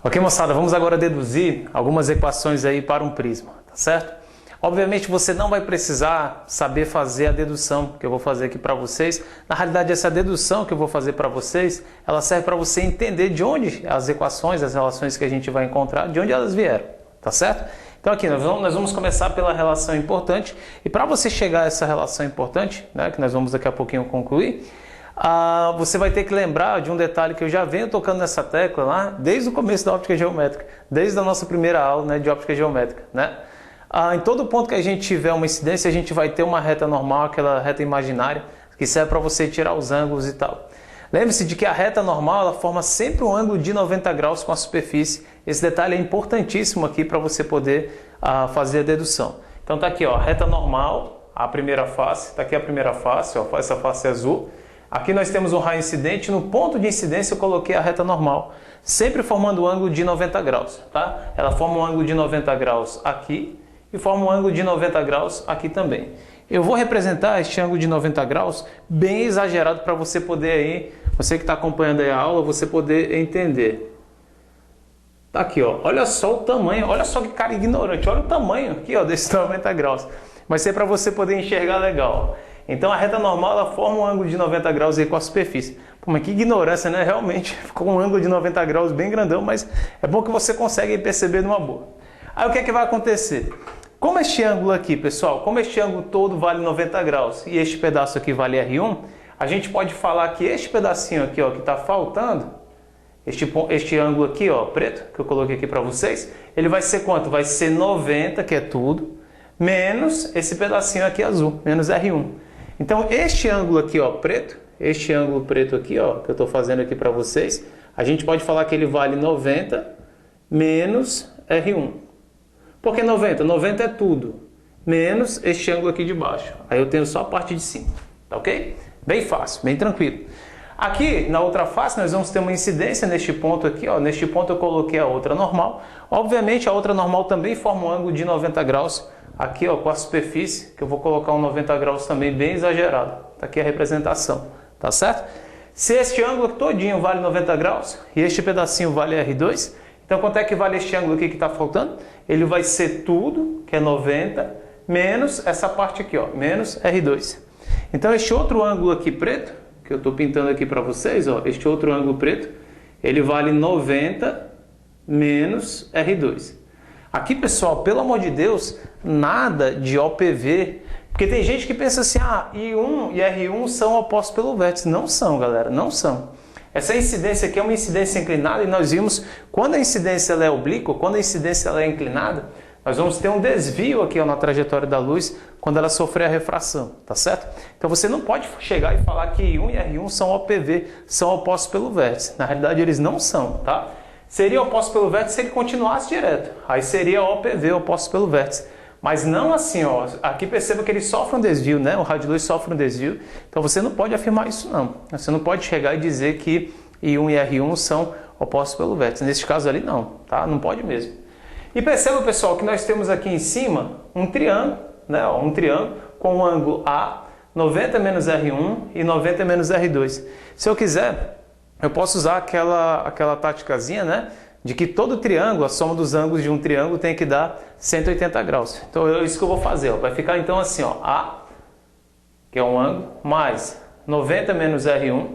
Ok, moçada, vamos agora deduzir algumas equações aí para um prisma, tá certo? Obviamente você não vai precisar saber fazer a dedução que eu vou fazer aqui para vocês. Na realidade, essa dedução que eu vou fazer para vocês, ela serve para você entender de onde as equações, as relações que a gente vai encontrar, de onde elas vieram, tá certo? Então aqui nós vamos começar pela relação importante, e para você chegar a essa relação importante, né, que nós vamos daqui a pouquinho concluir, você vai ter que lembrar de um detalhe que eu já venho tocando nessa tecla lá desde o começo da óptica geométrica, desde a nossa primeira aula, né, de óptica geométrica, né? Em todo ponto que a gente tiver uma incidência, a gente vai ter uma reta normal, aquela reta imaginária, que serve para você tirar os ângulos e tal. Lembre-se de que a reta normal ela forma sempre um ângulo de 90 graus com a superfície. Esse detalhe é importantíssimo aqui para você poder fazer a dedução. Então tá aqui, ó, reta normal, a primeira face, tá aqui a primeira face, ó, essa face azul. Aqui nós temos um raio incidente, no ponto de incidência eu coloquei a reta normal, sempre formando um ângulo de 90 graus, tá? Ela forma um ângulo de 90 graus aqui e forma um ângulo de 90 graus aqui também. Eu vou representar este ângulo de 90 graus bem exagerado para você poder aí, você que está acompanhando aí a aula, você poder entender. Tá aqui, ó, olha só o tamanho, olha só que cara ignorante, olha o tamanho aqui, ó, desse 90 graus. Vai ser para você poder enxergar legal, ó. Então a reta normal ela forma um ângulo de 90 graus aí com a superfície. Pô, mas que ignorância, né? Realmente ficou um ângulo de 90 graus bem grandão, mas é bom que você consegue perceber numa boa. Aí o que é que vai acontecer? Como este ângulo aqui, pessoal, como este ângulo todo vale 90 graus e este pedaço aqui vale R1, a gente pode falar que este pedacinho aqui, ó, que está faltando, este ângulo aqui, ó, preto, que eu coloquei aqui para vocês, ele vai ser quanto? Vai ser 90, que é tudo, menos esse pedacinho aqui azul, menos R1. Então, este ângulo aqui, ó, preto, este ângulo preto aqui, ó, que eu estou fazendo aqui para vocês, a gente pode falar que ele vale 90 menos R1. Por que 90? 90 é tudo, menos este ângulo aqui de baixo. Aí eu tenho só a parte de cima, tá ok? Bem fácil, bem tranquilo. Aqui, na outra face, nós vamos ter uma incidência neste ponto aqui, ó. Neste ponto eu coloquei a outra normal. Obviamente, a outra normal também forma um ângulo de 90 graus. Aqui, ó, com a superfície, que eu vou colocar um 90 graus também bem exagerado. Tá aqui a representação, tá certo? Se este ângulo todinho vale 90 graus e este pedacinho vale R2, então quanto é que vale este ângulo aqui que está faltando? Ele vai ser tudo, que é 90, menos essa parte aqui, ó, menos R2. Então este outro ângulo aqui preto, que eu estou pintando aqui para vocês, ó, este outro ângulo preto, ele vale 90 menos R2. Aqui, pessoal, pelo amor de Deus, nada de OPV, porque tem gente que pensa assim, I1 e R1 são opostos pelo vértice. Não são, galera, não são. Essa incidência aqui é uma incidência inclinada e nós vimos, quando a incidência ela é oblíqua, quando a incidência ela é inclinada, nós vamos ter um desvio aqui, ó, na trajetória da luz quando ela sofrer a refração, tá certo? Então você não pode chegar e falar que I1 e R1 são OPV, são opostos pelo vértice. Na realidade eles não são, tá? Seria oposto pelo vértice se ele continuasse direto. Aí seria OPV, oposto pelo vértice. Mas não assim, ó. Aqui perceba que ele sofre um desvio, né? O raio de luz sofre um desvio. Então você não pode afirmar isso, não. Você não pode chegar e dizer que I1 e R1 são opostos pelo vértice. Nesse caso ali, não, tá? Não pode mesmo. E perceba, pessoal, que nós temos aqui em cima um triângulo, né? Um triângulo com o ângulo A, 90 menos R1 e 90 menos R2. Se eu quiser, eu posso usar aquela táticazinha, né? De que todo triângulo, a soma dos ângulos de um triângulo tem que dar 180 graus. Então é isso que eu vou fazer, ó. Vai ficar então assim, ó, A, que é um ângulo, mais 90 menos R1,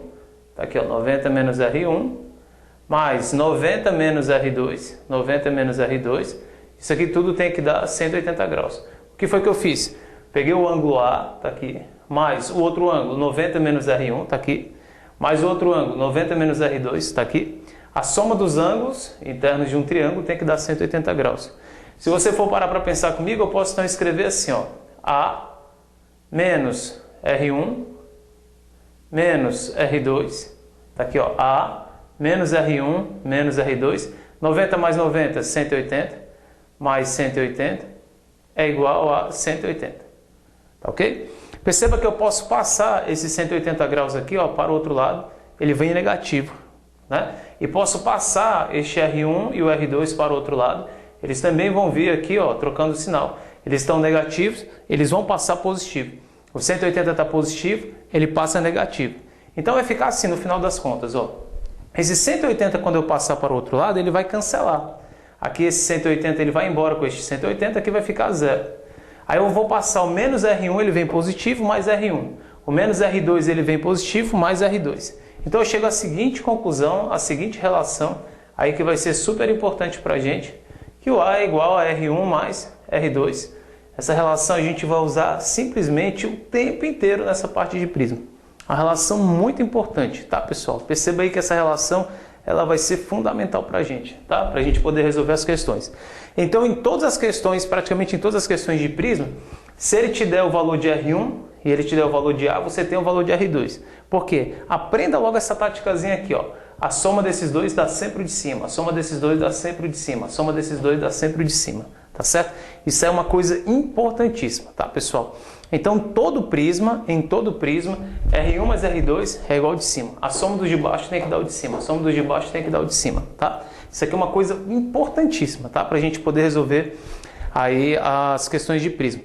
tá aqui, ó, 90 menos R1, mais 90 menos R2, 90 menos R2, isso aqui tudo tem que dar 180 graus. O que foi que eu fiz? Peguei o ângulo A, tá aqui, mais o outro ângulo, 90 menos R1, tá aqui, mais o outro ângulo, 90 menos R2, está aqui. A soma dos ângulos internos de um triângulo tem que dar 180 graus. Se você for parar para pensar comigo, eu posso então escrever assim, ó, A menos R1 menos R2, está aqui, ó, A menos R1 menos R2, 90 mais 90, 180, mais 180 é igual a 180, tá ok? Perceba que eu posso passar esses 180 graus aqui, ó, para o outro lado, ele vem negativo, né? E posso passar este R1 e o R2 para o outro lado, eles também vão vir aqui, ó, trocando o sinal. Eles estão negativos, eles vão passar positivo. O 180 está positivo, ele passa negativo. Então vai ficar assim no final das contas, ó. Esse 180, quando eu passar para o outro lado, ele vai cancelar. Aqui esse 180 ele vai embora com este 180, aqui vai ficar zero. Aí eu vou passar o menos R1, ele vem positivo, mais R1. O menos R2 ele vem positivo, mais R2. Então eu chego à seguinte conclusão, à seguinte relação, aí que vai ser super importante para a gente, que o A é igual a R1 mais R2. Essa relação a gente vai usar simplesmente o tempo inteiro nessa parte de prisma. Uma relação muito importante, tá, pessoal? Perceba aí que essa relação ela vai ser fundamental para a gente, tá? Para a gente poder resolver as questões. Então, em todas as questões, praticamente em todas as questões de prisma, se ele te der o valor de R1 e ele te der o valor de A, você tem o valor de R2. Por quê? Aprenda logo essa táticazinha aqui, ó. A soma desses dois dá sempre de cima, a soma desses dois dá sempre de cima, a soma desses dois dá sempre de cima, tá certo? Isso é uma coisa importantíssima, tá, pessoal? Então, em todo prisma, R1 mais R2 é igual de cima. A soma dos de baixo tem que dar o de cima, a soma dos de baixo tem que dar o de cima, tá? Isso aqui é uma coisa importantíssima, tá? Para a gente poder resolver aí as questões de prisma.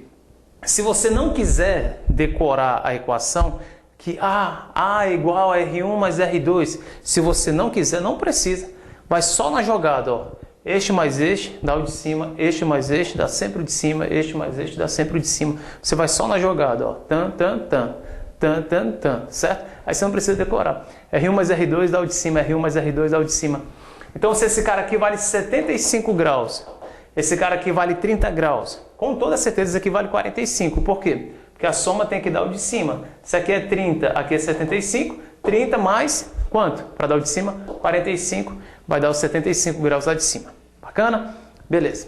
Se você não quiser decorar a equação, que A é igual a R1 mais R2, se você não quiser, não precisa. Vai só na jogada, ó. Este mais este dá o de cima, este mais este dá sempre o de cima, este mais este dá sempre o de cima. Você vai só na jogada, ó. Certo? Aí você não precisa decorar. R1 mais R2 dá o de cima, R1 mais R2 dá o de cima. Então, se esse cara aqui vale 75 graus, esse cara aqui vale 30 graus, com toda certeza esse aqui vale 45. Por quê? Porque a soma tem que dar o de cima. Se aqui é 30, aqui é 75, 30 mais quanto? Para dar o de cima, 45, vai dar os 75 graus lá de cima. Bacana? Beleza.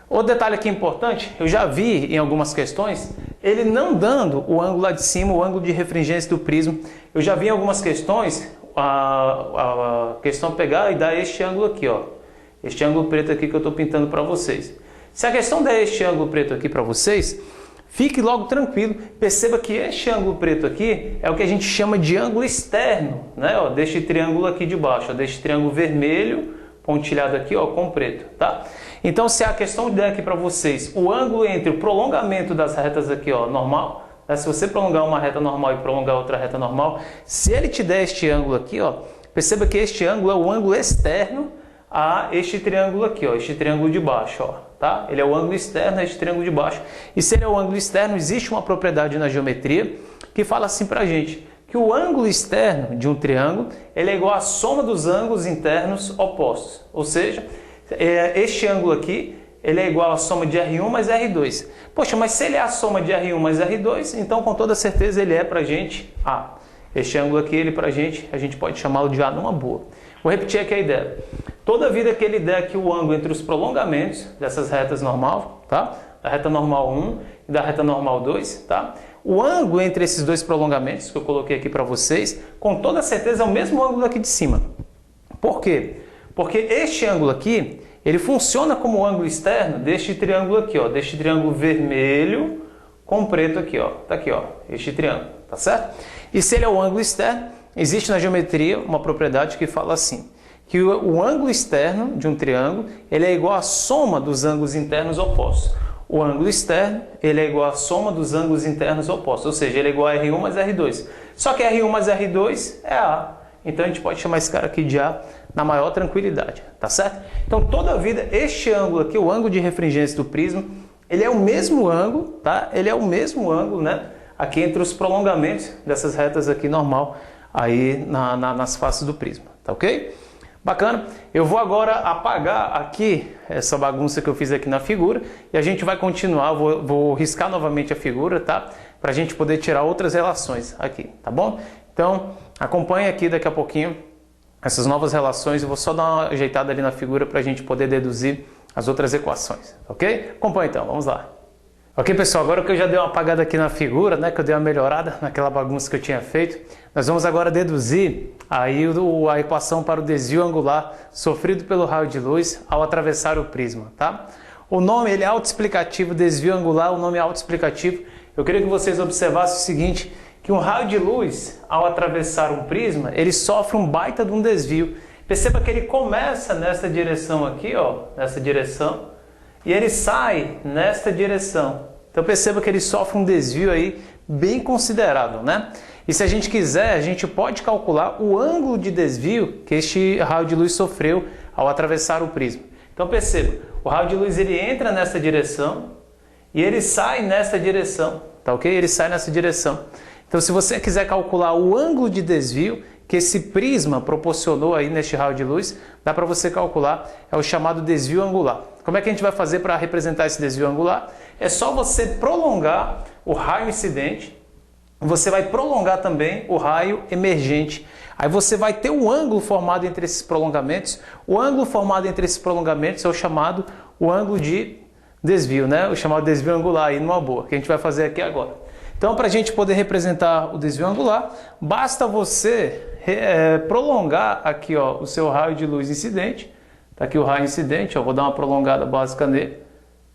Outro detalhe aqui importante, eu já vi em algumas questões, ele não dando o ângulo lá de cima, o ângulo de refringência do prisma. Eu já vi em algumas questões, a questão pegar e dar este ângulo aqui, ó. Este ângulo preto aqui que eu estou pintando para vocês. Se a questão der este ângulo preto aqui para vocês, fique logo tranquilo, perceba que este ângulo preto aqui é o que a gente chama de ângulo externo, né? Ó, deste triângulo aqui de baixo, ó, deste triângulo vermelho, pontilhado aqui, ó, com preto, tá? Então, se a questão der aqui para vocês o ângulo entre o prolongamento das retas aqui, ó, normal, né? Se você prolongar uma reta normal e prolongar outra reta normal, se ele te der este ângulo aqui, ó, perceba que este ângulo é o ângulo externo a este triângulo aqui, ó, este triângulo de baixo, ó, tá? Ele é o ângulo externo a este triângulo de baixo. E se ele é o ângulo externo, existe uma propriedade na geometria que fala assim pra gente, que o ângulo externo de um triângulo, ele é igual à soma dos ângulos internos opostos. Ou seja, este ângulo aqui, ele é igual à soma de R1 mais R2. Poxa, mas se ele é a soma de R1 mais R2, então com toda certeza ele é pra gente A. Este ângulo aqui, ele pra gente, a gente pode chamá-lo de A numa boa. Vou repetir aqui a ideia. Toda vida que ele der aqui o ângulo entre os prolongamentos dessas retas normal, tá? Da reta normal 1 e da reta normal 2, tá? O ângulo entre esses dois prolongamentos que eu coloquei aqui para vocês, com toda certeza é o mesmo ângulo aqui de cima. Por quê? Porque este ângulo aqui, ele funciona como ângulo externo deste triângulo aqui, ó, deste triângulo vermelho com preto aqui, ó. Tá aqui, ó, este triângulo, tá certo? E se ele é o ângulo externo, existe na geometria uma propriedade que fala assim, que o ângulo externo de um triângulo, ele é igual à soma dos ângulos internos opostos. O ângulo externo, ele é igual à soma dos ângulos internos opostos, ou seja, ele é igual a R1 mais R2. Só que R1 mais R2 é A. Então a gente pode chamar esse cara aqui de A na maior tranquilidade, tá certo? Então toda a vida, este ângulo aqui, o ângulo de refringência do prisma, ele é o mesmo ângulo, tá? Ele é o mesmo ângulo, né? Aqui entre os prolongamentos dessas retas aqui normal, aí nas faces do prisma, tá ok? Bacana? Eu vou agora apagar aqui essa bagunça que eu fiz aqui na figura e a gente vai continuar, vou riscar novamente a figura, tá? Para a gente poder tirar outras relações aqui, tá bom? Então, acompanhe aqui daqui a pouquinho essas novas relações, eu vou só dar uma ajeitada ali na figura para a gente poder deduzir as outras equações, ok? Acompanhe então, vamos lá. Ok, pessoal, agora que eu já dei uma apagada aqui na figura, né, que eu dei uma melhorada naquela bagunça que eu tinha feito, nós vamos agora deduzir aí a equação para o desvio angular sofrido pelo raio de luz ao atravessar o prisma, tá? O nome, ele é autoexplicativo, desvio angular, o nome é autoexplicativo. Eu queria que vocês observassem o seguinte, que um raio de luz, ao atravessar um prisma, ele sofre um baita de um desvio. Perceba que ele começa nessa direção aqui, ó, nessa direção, e ele sai nesta direção. Então perceba que ele sofre um desvio aí bem considerável, né? E se a gente quiser, a gente pode calcular o ângulo de desvio que este raio de luz sofreu ao atravessar o prisma. Então perceba, o raio de luz ele entra nessa direção e ele sai nessa direção, tá ok? Ele sai nessa direção. Então se você quiser calcular o ângulo de desvio que esse prisma proporcionou aí neste raio de luz, dá para você calcular, é o chamado desvio angular. Como é que a gente vai fazer para representar esse desvio angular? É só você prolongar o raio incidente, você vai prolongar também o raio emergente. Aí você vai ter o ângulo formado entre esses prolongamentos. O ângulo formado entre esses prolongamentos é o chamado o ângulo de desvio, né? O chamado desvio angular aí numa boa, que a gente vai fazer aqui agora. Então, para a gente poder representar o desvio angular, basta você prolongar aqui ó, o seu raio de luz incidente. Está aqui o raio incidente, ó, vou dar uma prolongada básica nele.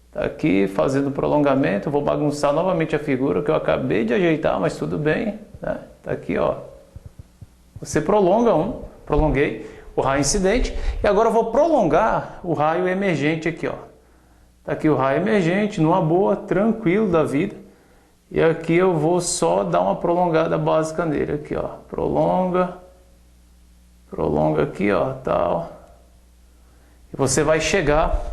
Está aqui fazendo prolongamento, vou bagunçar novamente a figura que eu acabei de ajeitar, mas tudo bem. Né? Está aqui, ó. Você prolonguei o raio incidente e agora eu vou prolongar o raio emergente aqui, ó. Está aqui o raio emergente, numa boa, tranquilo da vida. E aqui eu vou só dar uma prolongada básica nele, aqui, ó. Prolonga aqui, ó, tal. E você vai chegar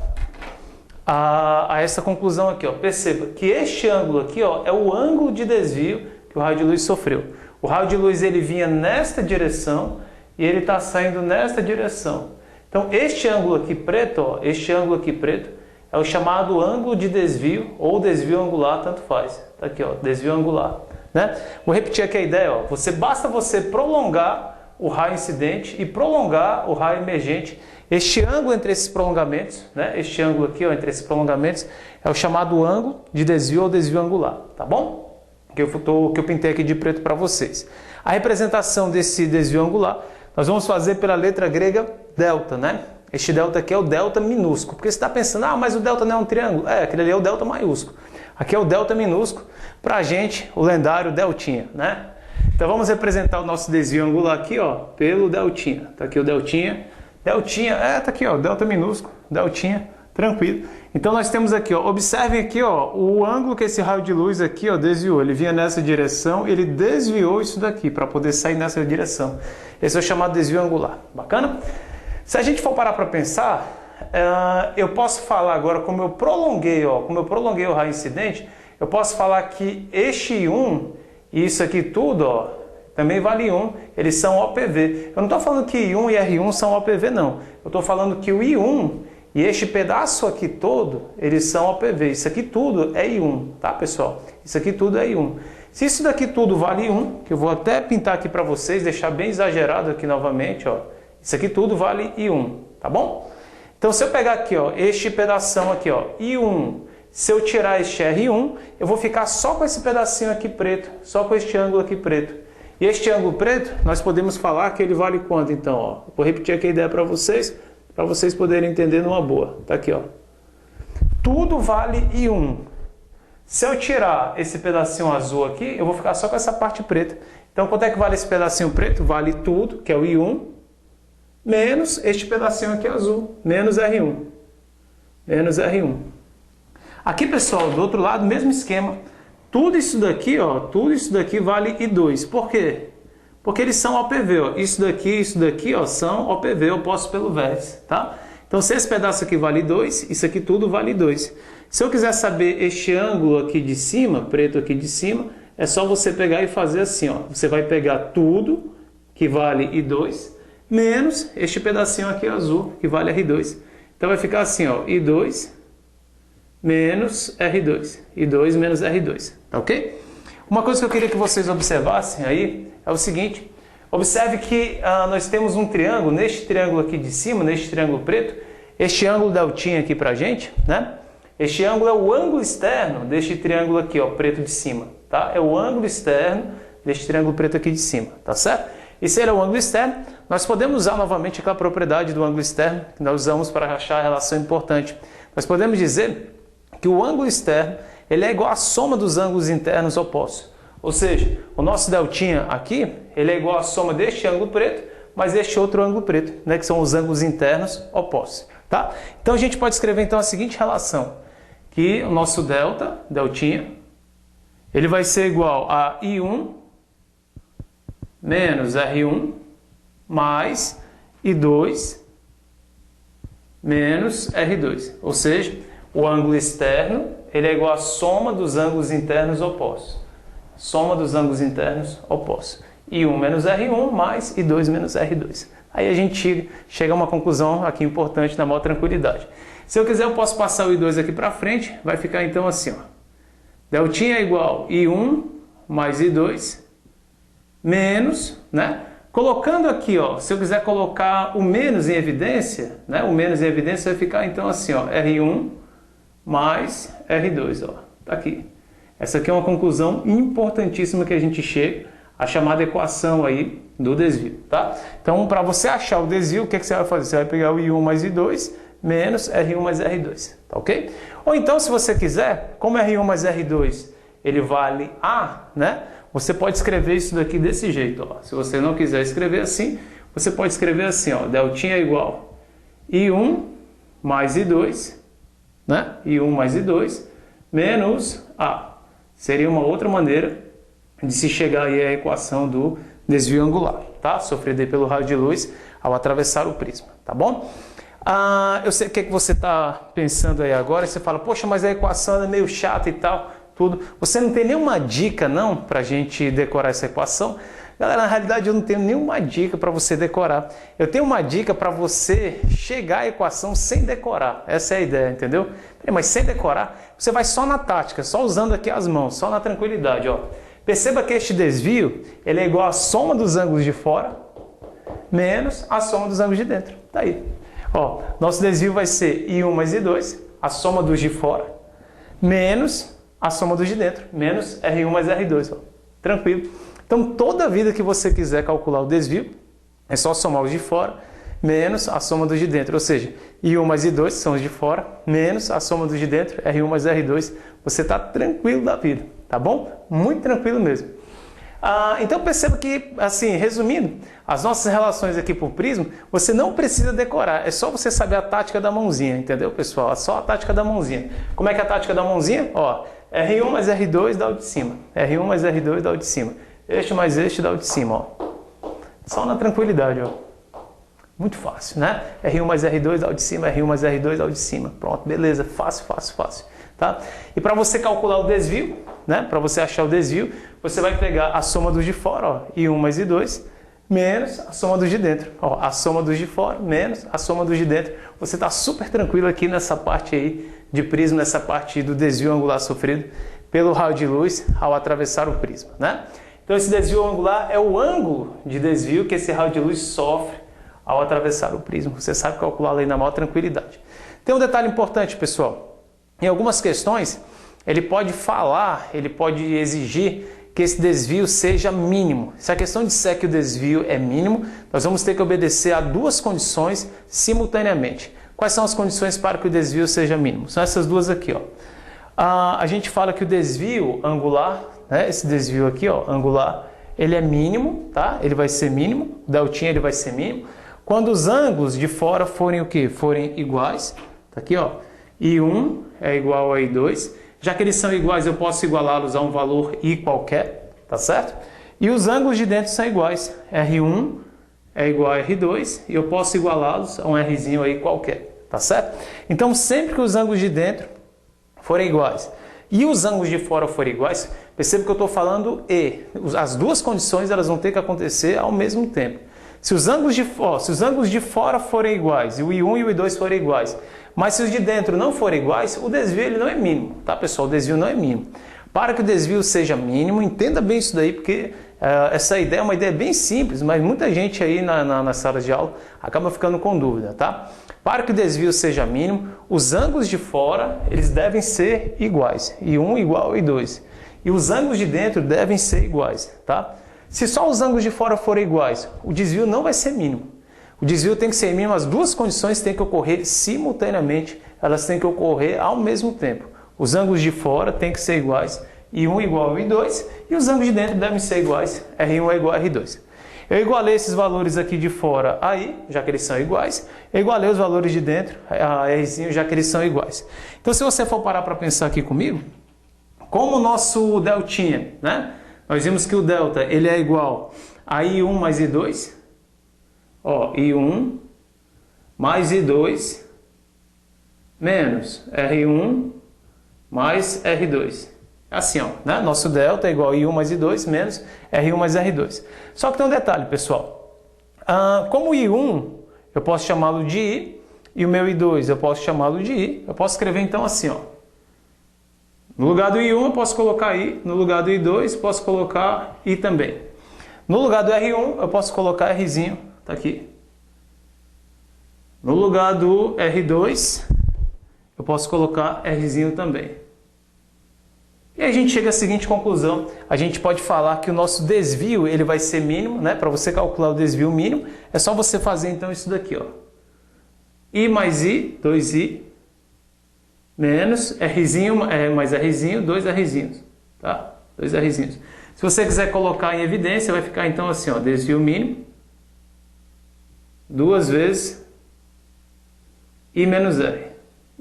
a essa conclusão aqui, ó. Perceba que este ângulo aqui, ó, é o ângulo de desvio que o raio de luz sofreu. O raio de luz ele vinha nesta direção e ele está saindo nesta direção. Então este ângulo aqui preto, ó, este ângulo aqui preto é o chamado ângulo de desvio ou desvio angular, tanto faz. Tá aqui, ó, desvio angular, né? Vou repetir aqui a ideia, ó. Basta você prolongar o raio incidente e prolongar o raio emergente. Este ângulo entre esses prolongamentos, né? Este ângulo aqui, ó, entre esses prolongamentos é o chamado ângulo de desvio ou desvio angular, tá bom? Que eu pintei aqui de preto para vocês. A representação desse desvio angular, nós vamos fazer pela letra grega delta, né? Este delta aqui é o delta minúsculo, porque você está pensando, ah, mas o delta não é um triângulo. É, aquele ali é o delta maiúsculo. Aqui é o delta minúsculo, para a gente, o lendário deltinha, né? Então vamos representar o nosso desvio angular aqui, ó, pelo deltinha. Tá aqui o deltinha. Deltinha, tá aqui, ó, delta minúsculo, deltinha, tranquilo. Então nós temos aqui, ó, observem aqui, ó, o ângulo que esse raio de luz aqui, ó, desviou. Ele vinha nessa direção, ele desviou isso daqui para poder sair nessa direção. Esse é o chamado desvio angular. Bacana? Se a gente for parar para pensar, eu posso falar agora, como eu prolonguei o raio incidente, eu posso falar que este I1 e isso aqui tudo, ó, também vale I1, eles são OPV. Eu não estou falando que I1 e R1 são OPV, não. Eu estou falando que o I1 e este pedaço aqui todo, eles são OPV. Isso aqui tudo é I1, tá, pessoal? Isso aqui tudo é I1. Se isso daqui tudo vale I1, que eu vou até pintar aqui para vocês, deixar bem exagerado aqui novamente, ó. Isso aqui tudo vale I1, tá bom? Então, se eu pegar aqui, ó, este pedação aqui, ó, I1, se eu tirar este R1, eu vou ficar só com esse pedacinho aqui preto, só com este ângulo aqui preto. E este ângulo preto, nós podemos falar que ele vale quanto, então, ó? Vou repetir aqui a ideia para vocês poderem entender numa boa. Tá aqui, ó. Tudo vale I1. Se eu tirar esse pedacinho azul aqui, eu vou ficar só com essa parte preta. Então, quanto é que vale esse pedacinho preto? Vale tudo, que é o I1, menos este pedacinho aqui azul, menos R1. Menos R1. Aqui, pessoal, do outro lado, mesmo esquema. Tudo isso daqui, ó, tudo isso daqui vale I2. Por quê? Porque eles são OPV, ó. Isso daqui, ó, são OPV, opostos pelo vértice, tá? Então, se esse pedaço aqui vale 2, isso aqui tudo vale 2. Se eu quiser saber este ângulo aqui de cima, preto aqui de cima, é só você pegar e fazer assim, ó. Você vai pegar tudo que vale I2, menos este pedacinho aqui azul, que vale R2. Então, vai ficar assim, ó, I2 menos R2. I2 menos R2, tá ok? Uma coisa que eu queria que vocês observassem aí é o seguinte. Observe que nós temos um triângulo, neste triângulo aqui de cima, neste triângulo preto, este ângulo deltinha aqui pra gente, né? Este ângulo é o ângulo externo deste triângulo aqui, ó, preto de cima, tá? É o ângulo externo deste triângulo preto aqui de cima, tá certo? E se ele é o ângulo externo, nós podemos usar novamente aquela propriedade do ângulo externo que nós usamos para achar a relação importante. Nós podemos dizer que o ângulo externo ele é igual à soma dos ângulos internos opostos. Ou seja, o nosso deltinha aqui, ele é igual à soma deste ângulo preto, mais este outro ângulo preto, né, que são os ângulos internos opostos. Tá? Então a gente pode escrever então a seguinte relação, que o nosso deltinha, ele vai ser igual a I1 menos R1 mais I2 menos R2. Ou seja, o ângulo externo ele é igual à soma dos ângulos internos opostos. Soma dos ângulos internos opostos. I1 menos R1 mais I2 menos R2. Aí a gente chega a uma conclusão aqui importante na maior tranquilidade. Se eu quiser, eu posso passar o I2 aqui para frente. Vai ficar então assim, ó. Deltinha é igual a I1 mais I2 menos, né? Colocando aqui, ó, se eu quiser colocar o menos em evidência, né? O menos em evidência vai ficar então assim, ó, R1 mais R2, ó. Tá aqui. Essa aqui é uma conclusão importantíssima que a gente chega, a chamada equação aí do desvio, tá? Então, para você achar o desvio, o que você vai fazer? Você vai pegar o I1 mais I2 menos R1 mais R2, tá ok? Ou então, se você quiser, como R1 mais R2 ele vale A, né? Você pode escrever isso daqui desse jeito, ó. Se você não quiser escrever assim, você pode escrever assim, ó. Deltinha é igual I1 mais I2, né? I1 mais I2 menos A. Seria uma outra maneira de se chegar aí à equação do desvio angular, tá? Sofrido aí pelo raio de luz ao atravessar o prisma, tá bom? Eu sei o que você está pensando aí agora. Você fala, poxa, mas a equação é meio chata e tal. Tudo. Você não tem nenhuma dica não para a gente decorar essa equação? Galera, na realidade eu não tenho nenhuma dica para você decorar. Eu tenho uma dica para você chegar à equação sem decorar. Essa é a ideia, entendeu? Mas sem decorar, você vai só na tática, só usando aqui as mãos, só na tranquilidade, ó. Perceba que este desvio ele é igual à soma dos ângulos de fora menos a soma dos ângulos de dentro. Tá aí. Ó, nosso desvio vai ser I1 mais I2, a soma dos de fora, menos a soma dos de dentro, menos R1 mais R2, ó. Tranquilo. Então, toda vida que você quiser calcular o desvio, é só somar os de fora, menos a soma dos de dentro. Ou seja, I1 mais I2 são os de fora, menos a soma dos de dentro, R1 mais R2. Você está tranquilo da vida, tá bom? Muito tranquilo mesmo. Então, perceba que, assim, resumindo, as nossas relações aqui por prisma, você não precisa decorar. É só você saber a tática da mãozinha, entendeu, pessoal? É só a tática da mãozinha. Como é que é a tática da mãozinha? Ó, R1 mais R2 dá o de cima. R1 mais R2 dá o de cima. Este mais este dá o de cima, ó. Só na tranquilidade, ó. Muito fácil, né? R1 mais R2 dá o de cima, R1 mais R2 dá o de cima. Pronto, beleza. Fácil, fácil, fácil. Tá? E para você calcular o desvio, né? Para você achar o desvio, você vai pegar a soma dos de fora, ó, I1 mais I2, menos a soma dos de dentro. Ó, a soma dos de fora, menos a soma dos de dentro. Você está super tranquilo aqui nessa parte aí de prisma, nessa parte do desvio angular sofrido pelo raio de luz ao atravessar o prisma, né? Então esse desvio angular é o ângulo de desvio que esse raio de luz sofre ao atravessar o prisma. Você sabe calcular aí na maior tranquilidade. Tem um detalhe importante, pessoal. Em algumas questões, ele pode falar, ele pode exigir que esse desvio seja mínimo. Se a questão disser que o desvio é mínimo, nós vamos ter que obedecer a duas condições simultaneamente. Quais são as condições para que o desvio seja mínimo? São essas duas aqui, ó. A gente fala que o desvio angular, né, esse desvio aqui, ó, angular, ele é mínimo, tá? Ele vai ser mínimo, o deltinha ele vai ser mínimo. Quando os ângulos de fora forem o quê? Forem iguais, tá aqui, ó. I1 é igual a I2. Já que eles são iguais, eu posso igualá-los a um valor I qualquer, tá certo? E os ângulos de dentro são iguais. R1 é igual a R2 e eu posso igualá-los a um Rzinho aí qualquer, tá certo? Então, sempre que os ângulos de dentro forem iguais e os ângulos de fora forem iguais, perceba que eu estou falando e. As duas condições elas vão ter que acontecer ao mesmo tempo. Se os ângulos de fora forem iguais, e o I1 e o I2 forem iguais, mas se os de dentro não forem iguais, o desvio ele não é mínimo, tá, pessoal? O desvio não é mínimo. Para que o desvio seja mínimo, entenda bem isso daí, porque essa ideia é uma ideia bem simples, mas muita gente aí nas salas de aula acaba ficando com dúvida, tá? Para que o desvio seja mínimo, os ângulos de fora eles devem ser iguais, I1 igual a I2, e os ângulos de dentro devem ser iguais, tá? Se só os ângulos de fora forem iguais, o desvio não vai ser mínimo. O desvio tem que ser mínimo, as duas condições têm que ocorrer simultaneamente, elas têm que ocorrer ao mesmo tempo. Os ângulos de fora têm que ser iguais, I1 igual a I2, e os ângulos de dentro devem ser iguais, R1 é igual a R2. Eu igualei esses valores aqui de fora a I, já que eles são iguais, eu igualei os valores de dentro a Rzinho, já que eles são iguais. Então, se você for parar para pensar aqui comigo, como o nosso deltinha, né? Nós vimos que o delta ele é igual a I1 mais I2. Ó, I1 mais I2 menos R1 mais R2. Assim, ó, né? Nosso delta é igual a I1 mais I2 menos R1 mais R2. Só que tem um detalhe, pessoal. Como o I1 eu posso chamá-lo de I e o meu I2 eu posso chamá-lo de I, eu posso escrever então assim, ó. No lugar do I1 eu posso colocar I, no lugar do I2 eu posso colocar I também. No lugar do R1 eu posso colocar Rzinho, tá aqui. No lugar do R2 eu posso colocar Rzinho também. E aí a gente chega à seguinte conclusão, a gente pode falar que o nosso desvio ele vai ser mínimo, né? Para você calcular o desvio mínimo, é só você fazer então isso daqui, ó. I mais I, 2I, menos Rzinho mais Rzinho, 2 Rzinhos, tá? 2 Rzinhos. Se você quiser colocar em evidência, vai ficar então assim, ó, desvio mínimo, 2 vezes I menos R.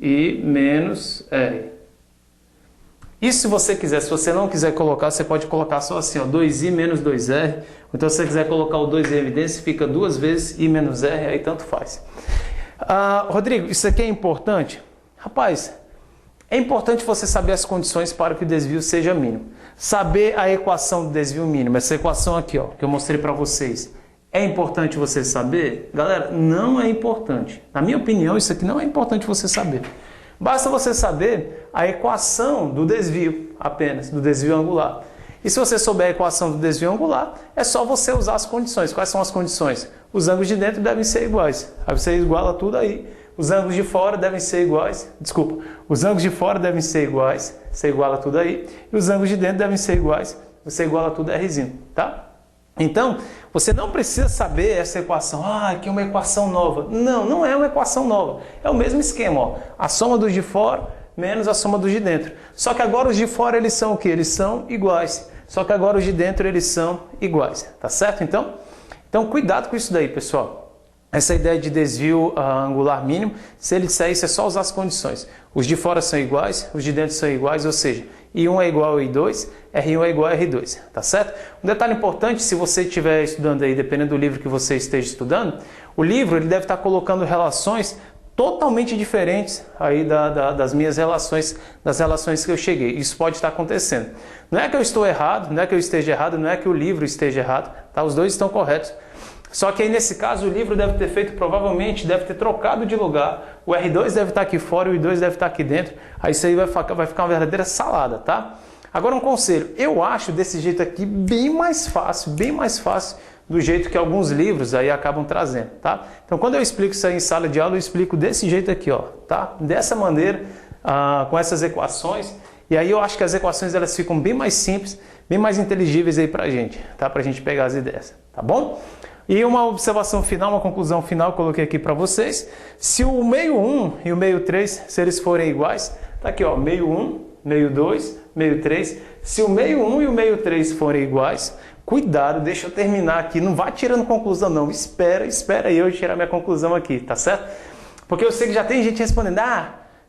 I menos R. E se você quiser, se você não quiser colocar, você pode colocar só assim, ó, 2i menos 2r. Então, se você quiser colocar o 2 em evidência, fica 2 vezes i menos r, aí tanto faz. Rodrigo, isso aqui é importante? Rapaz, é importante você saber as condições para que o desvio seja mínimo. Saber a equação do desvio mínimo, essa equação aqui, ó, que eu mostrei para vocês. É importante você saber? Galera, não é importante. Na minha opinião, isso aqui não é importante você saber. Basta você saber a equação do desvio, apenas, do desvio angular. E se você souber a equação do desvio angular, é só você usar as condições. Quais são as condições? Os ângulos de dentro devem ser iguais. Aí você iguala tudo aí. Os ângulos de fora devem ser iguais. Desculpa, os ângulos de fora devem ser iguais. Você iguala tudo aí. E os ângulos de dentro devem ser iguais. Você iguala tudo Rzinho, tá? Então, você não precisa saber essa equação. Aqui é uma equação nova. Não, não é uma equação nova. É o mesmo esquema, ó. A soma dos de fora menos a soma dos de dentro. Só que agora os de fora eles são o quê? Eles são iguais. Só que agora os de dentro eles são iguais. Tá certo, então? Então, cuidado com isso daí, pessoal. Essa ideia de desvio angular mínimo, se ele disser isso, é só usar as condições. Os de fora são iguais, os de dentro são iguais, ou seja, I1 é igual a I2, R1 é igual a R2, tá certo? Um detalhe importante, se você estiver estudando aí, dependendo do livro que você esteja estudando, o livro ele deve estar colocando relações totalmente diferentes aí das minhas relações, das relações que eu cheguei. Isso pode estar acontecendo. Não é que eu estou errado, não é que eu esteja errado, não é que o livro esteja errado, tá? Os dois estão corretos. Só que aí nesse caso o livro deve ter feito, provavelmente, deve ter trocado de lugar. O R2 deve estar aqui fora e o I2 deve estar aqui dentro. Aí isso aí vai ficar uma verdadeira salada, tá? Agora um conselho, eu acho desse jeito aqui bem mais fácil do jeito que alguns livros aí acabam trazendo, tá? Então quando eu explico isso aí em sala de aula, eu explico desse jeito aqui, ó, tá? Dessa maneira, com essas equações. E aí eu acho que as equações elas ficam bem mais simples, bem mais inteligíveis aí pra gente, tá? Pra gente pegar as ideias, tá bom? E uma observação final, uma conclusão final, coloquei aqui para vocês. Se o meio 1 e o meio 3, se eles forem iguais, tá aqui, ó, meio 1, meio 2, meio 3. Se o meio 1 e o meio 3 forem iguais, cuidado, deixa eu terminar aqui, não vá tirando conclusão não, espera aí eu tirar minha conclusão aqui, tá certo? Porque eu sei que já tem gente respondendo,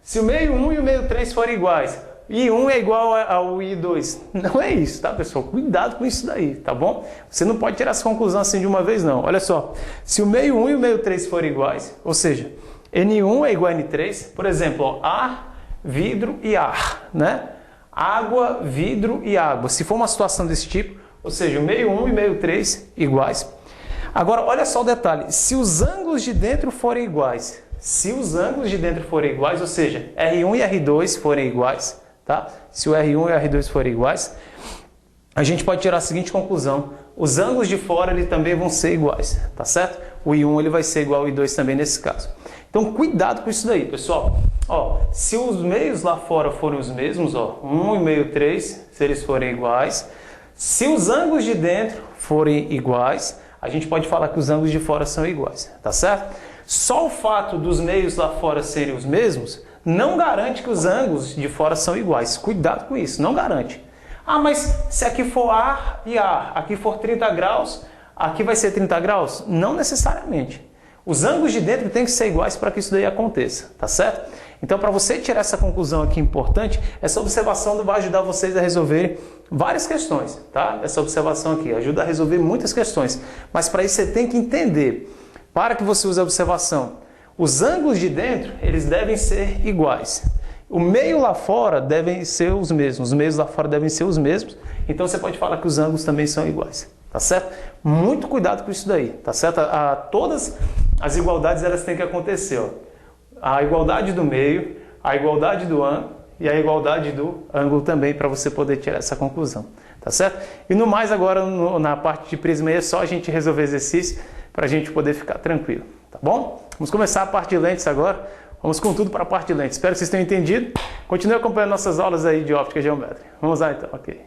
se o meio 1 e o meio 3 forem iguais, I1 é igual ao I2. Não é isso, tá, pessoal? Cuidado com isso daí, tá bom? Você não pode tirar essa conclusão assim de uma vez, não. Olha só, se o meio 1 e o meio 3 forem iguais, ou seja, N1 é igual a N3, por exemplo, ó, ar, vidro e ar, né? Água, vidro e água. Se for uma situação desse tipo, ou seja, o meio 1 e o meio 3 iguais. Agora, olha só o detalhe, se os ângulos de dentro forem iguais, ou seja, R1 e R2 forem iguais, tá? Se o R1 e o R2 forem iguais, a gente pode tirar a seguinte conclusão. Os ângulos de fora ele também vão ser iguais, tá certo? O I1 ele vai ser igual ao I2 também nesse caso. Então cuidado com isso daí, pessoal. Ó, se os meios lá fora forem os mesmos, ó, 1 e meio 3, se eles forem iguais, se os ângulos de dentro forem iguais, a gente pode falar que os ângulos de fora são iguais, tá certo? Só o fato dos meios lá fora serem os mesmos não garante que os ângulos de fora são iguais. Cuidado com isso, não garante. Mas se aqui for ar e ar, aqui for 30 graus, aqui vai ser 30 graus? Não necessariamente. Os ângulos de dentro têm que ser iguais para que isso daí aconteça, tá certo? Então, para você tirar essa conclusão aqui importante, essa observação vai ajudar vocês a resolverem várias questões, tá? Essa observação aqui ajuda a resolver muitas questões. Mas para isso você tem que entender, para que você use a observação, os ângulos de dentro, eles devem ser iguais. O meio lá fora devem ser os mesmos, os meios lá fora devem ser os mesmos. Então você pode falar que os ângulos também são iguais, tá certo? Muito cuidado com isso daí, tá certo? Todas as igualdades elas têm que acontecer, ó. A igualdade do meio, a igualdade do ângulo e a igualdade do ângulo também, para você poder tirar essa conclusão, tá certo? E no mais agora, na parte de prisma, é só a gente resolver exercício para a gente poder ficar tranquilo, tá bom? Vamos começar a parte de lentes agora, vamos com tudo para a parte de lentes. Espero que vocês tenham entendido. Continue acompanhando nossas aulas aí de óptica geométrica. Vamos lá então, ok.